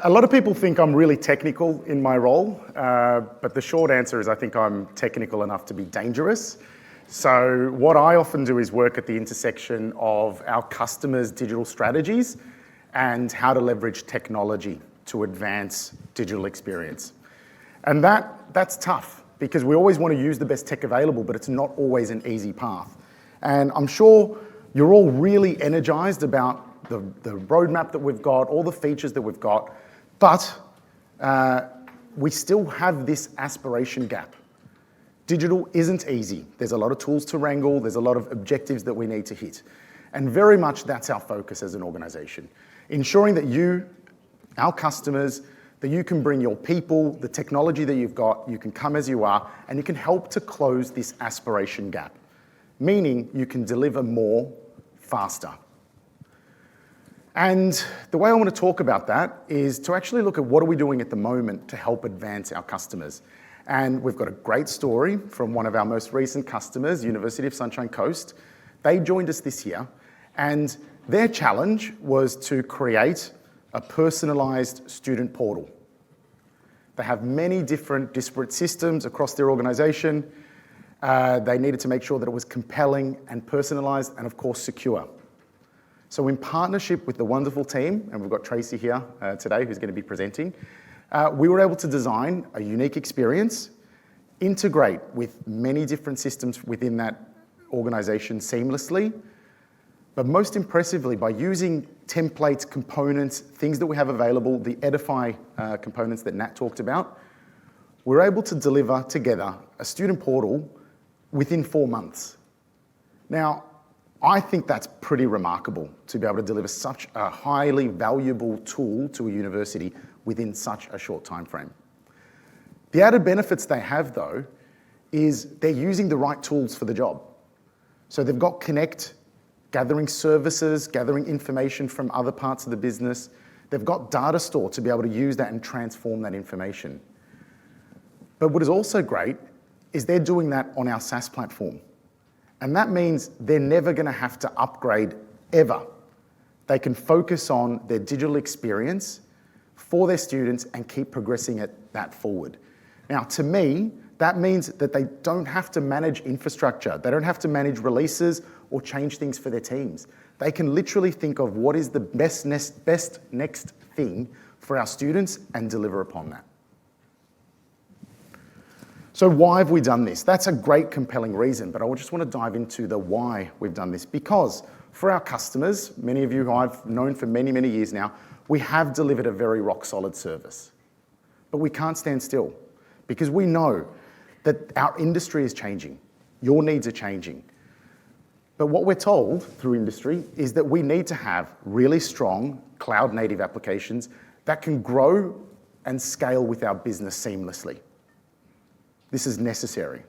A lot of people think I'm really technical in my role, but the short answer is I think I'm technical enough to be dangerous. So what I often do is work at the intersection of our customers' digital strategies and how to leverage technology to advance digital experience. And that's tough because we always want to use the best tech available, but it's not always an easy path. And I'm sure you're all really energized about the roadmap that we've got, all the features that we've got, but we still have this aspiration gap. Digital isn't easy. There's a lot of tools to wrangle. There's a lot of objectives that we need to hit. And very much that's our focus as an organization. Ensuring that you, our customers, that you can bring your people, the technology that you've got, you can come as you are, and you can help to close this aspiration gap. Meaning you can deliver more faster. And the way I want to talk about that is to actually look at what are we doing at the moment to help advance our customers. And we've got a great story from one of our most recent customers, University of Sunshine Coast. They joined us this year, and their challenge was to create a personalized student portal. They have many different disparate systems across their organization. They needed to make sure that it was compelling and personalized and, of course, secure. So in partnership with the wonderful team, and we've got Tracy here today who's going to be presenting, we were able to design a unique experience, integrate with many different systems within that organization seamlessly, but most impressively, by using templates, components, things that we have available, the Edify components that Nat talked about, we're able to deliver together a student portal within 4 months. Now, I think that's pretty remarkable to be able to deliver such a highly valuable tool to a university within such a short time frame. The added benefits they have, though, is they're using the right tools for the job. So they've got Connect, gathering services, gathering information from other parts of the business. They've got Data Store to be able to use that and transform that information. But what is also great is they're doing that on our SaaS platform. And that means they're never going to have to upgrade ever. They can focus on their digital experience for their students and keep progressing that forward. Now, to me, that means that they don't have to manage infrastructure. They don't have to manage releases or change things for their teams. They can literally think of what is the best next thing for our students and deliver upon that. So why have we done this? That's a great, compelling reason, but I just want to dive into the why we've done this. Because for our customers, many of you who I've known for many, many years now, we have delivered a very rock-solid service. But we can't stand still because we know that our industry is changing. Your needs are changing. But what we're told through industry is that we need to have really strong cloud-native applications that can grow and scale with our business seamlessly. This is necessary.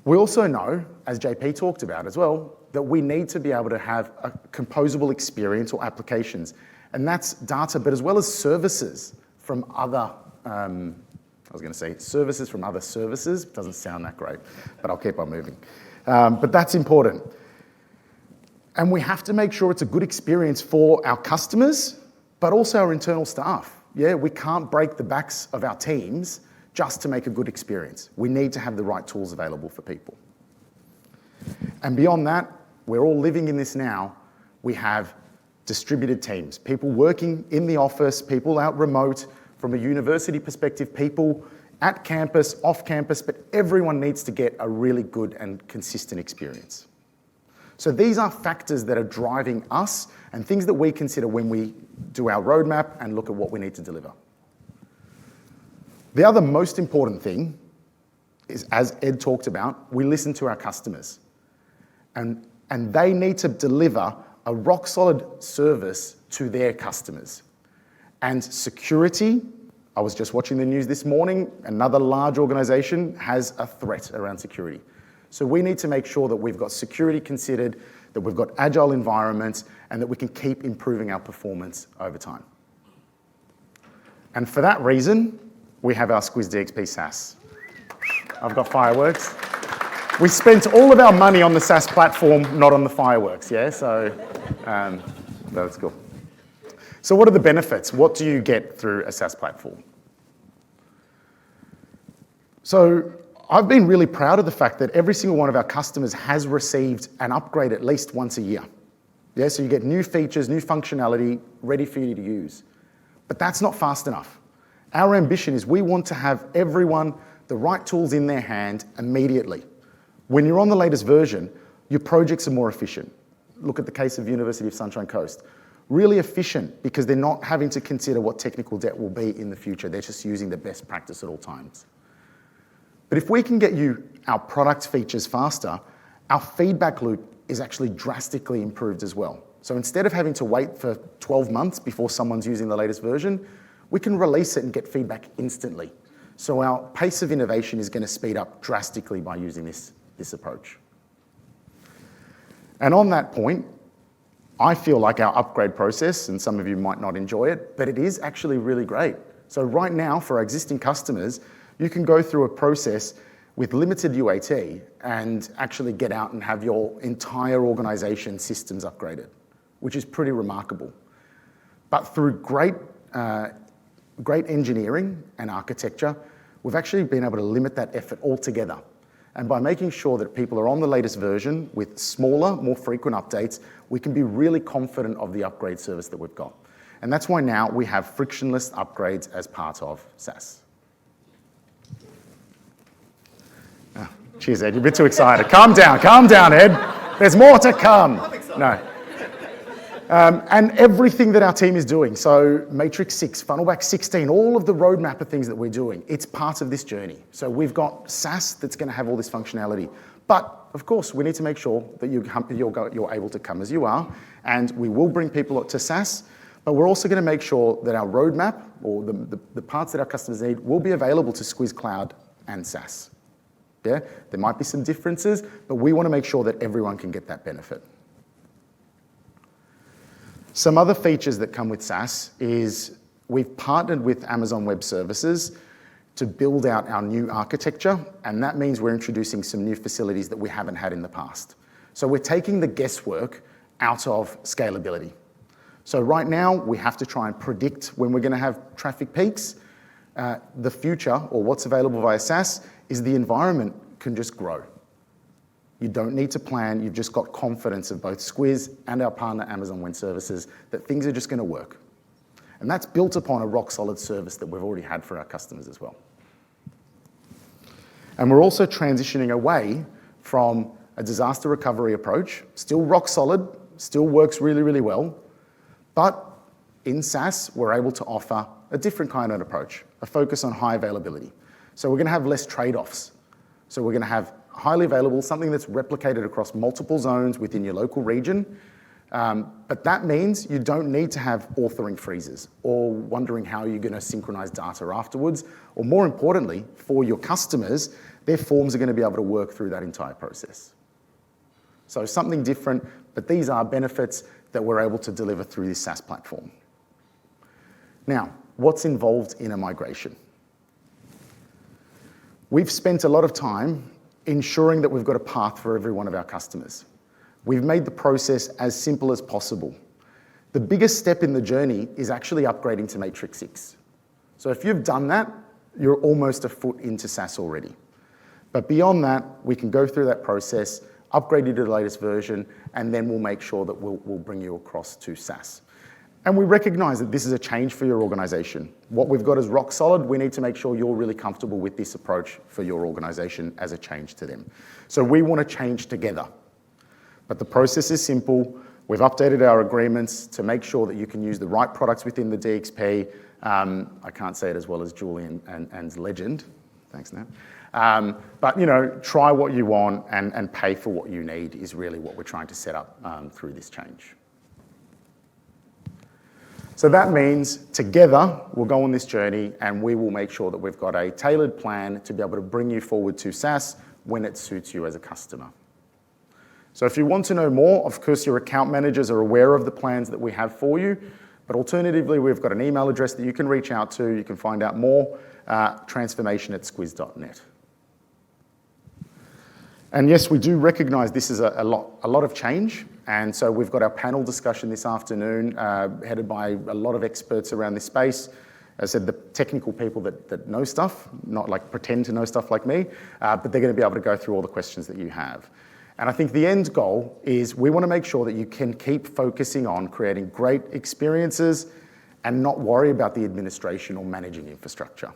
We also know, as JP talked about as well, that we need to be able to have a composable experience or applications. And that's data, but as well as services from other, services from other services. Doesn't sound that great, but I'll keep on moving. But that's important. And we have to make sure it's a good experience for our customers, but also our internal staff. Yeah, we can't break the backs of our teams just to make a good experience. We need to have the right tools available for people. And beyond that, we're all living in this now. We have distributed teams, people working in the office, people out remote, from a university perspective, people at campus, off campus, but everyone needs to get a really good and consistent experience. So these are factors that are driving us and things that we consider when we do our roadmap and look at what we need to deliver. The other most important thing is, as Ed talked about, we listen to our customers. And they need to deliver a rock-solid service to their customers. And security, I was just watching the news this morning, another large organization has a threat around security. So we need to make sure that we've got security considered, that we've got agile environments, and that we can keep improving our performance over time. And for that reason, we have our Squiz DXP SaaS. I've got fireworks. We spent all of our money on the SaaS platform, not on the fireworks, yeah? So that's cool. So what are the benefits? What do you get through a SaaS platform? So I've been really proud of the fact that every single one of our customers has received an upgrade at least once a year. Yeah, so you get new features, new functionality ready for you to use. But that's not fast enough. Our ambition is we want to have everyone the right tools in their hand immediately. When you're on the latest version, your projects are more efficient. Look at the case of University of Sunshine Coast. Really efficient because they're not having to consider what technical debt will be in the future. They're just using the best practice at all times. But if we can get you our product features faster, our feedback loop is actually drastically improved as well. So instead of having to wait for 12 months before someone's using the latest version, we can release it and get feedback instantly. So our pace of innovation is going to speed up drastically by using this approach. And on that point, I feel like our upgrade process, and some of you might not enjoy it, but it is actually really great. So right now, for our existing customers, you can go through a process with limited UAT and actually get out and have your entire organization systems upgraded, which is pretty remarkable. But through great engineering and architecture, we've actually been able to limit that effort altogether. And by making sure that people are on the latest version with smaller, more frequent updates, we can be really confident of the upgrade service that we've got. And that's why now we have frictionless upgrades as part of SaaS. Oh, cheers, Ed. You're a bit too excited. Calm down, Ed. There's more to come. No. And everything that our team is doing, so Matrix 6, Funnelback 16, all of the roadmap of things that we're doing, it's part of this journey. So we've got SaaS that's going to have all this functionality. But, of course, we need to make sure that you're able to come as you are, and we will bring people to SaaS, but we're also going to make sure that our roadmap, or the parts that our customers need, will be available to Squiz Cloud and SaaS. Yeah? There might be some differences, but we want to make sure that everyone can get that benefit. Some other features that come with SaaS is we've partnered with Amazon Web Services to build out our new architecture, and that means we're introducing some new facilities that we haven't had in the past. So we're taking the guesswork out of scalability. So right now, we have to try and predict when we're going to have traffic peaks. The future, or what's available via SaaS, is the environment can just grow. You don't need to plan, you've just got confidence of both Squiz and our partner Amazon Web Services that things are just going to work. And that's built upon a rock-solid service that we've already had for our customers as well. And we're also transitioning away from a disaster recovery approach, still rock-solid, still works really, really well, but in SaaS, we're able to offer a different kind of approach, a focus on high availability. So we're going to have less trade-offs. So we're going to have highly available, something that's replicated across multiple zones within your local region. But that means you don't need to have authoring freezes or wondering how you're going to synchronize data afterwards. Or more importantly, for your customers, their forms are going to be able to work through that entire process. So something different, but these are benefits that we're able to deliver through this SaaS platform. Now, what's involved in a migration? We've spent a lot of time ensuring that we've got a path for every one of our customers. We've made the process as simple as possible. The biggest step in the journey is actually upgrading to Matrix 6. So if you've done that, you're almost a foot into SaaS already. But beyond that, we can go through that process, upgrade you to the latest version, and then we'll make sure that we'll bring you across to SaaS. And we recognize that this is a change for your organization. What we've got is rock solid. We need to make sure you're really comfortable with this approach for your organization as a change to them. So we want to change together. But the process is simple. We've updated our agreements to make sure that you can use the right products within the DXP. I can't say it as well as Julian and Legend. Thanks, Nat. But try what you want and pay for what you need is really what we're trying to set up through this change. So that means together we'll go on this journey and we will make sure that we've got a tailored plan to be able to bring you forward to SaaS when it suits you as a customer. So if you want to know more, of course your account managers are aware of the plans that we have for you, but alternatively we've got an email address that you can reach out to. You can find out more, transformation@squiz.net. And yes, we do recognize this is a lot of change, And so we've got our panel discussion this afternoon, headed by a lot of experts around this space. As I said, the technical people that know stuff, not like pretend to know stuff like me, but they're going to be able to go through all the questions that you have. And I think the end goal is we want to make sure that you can keep focusing on creating great experiences and not worry about the administration or managing infrastructure.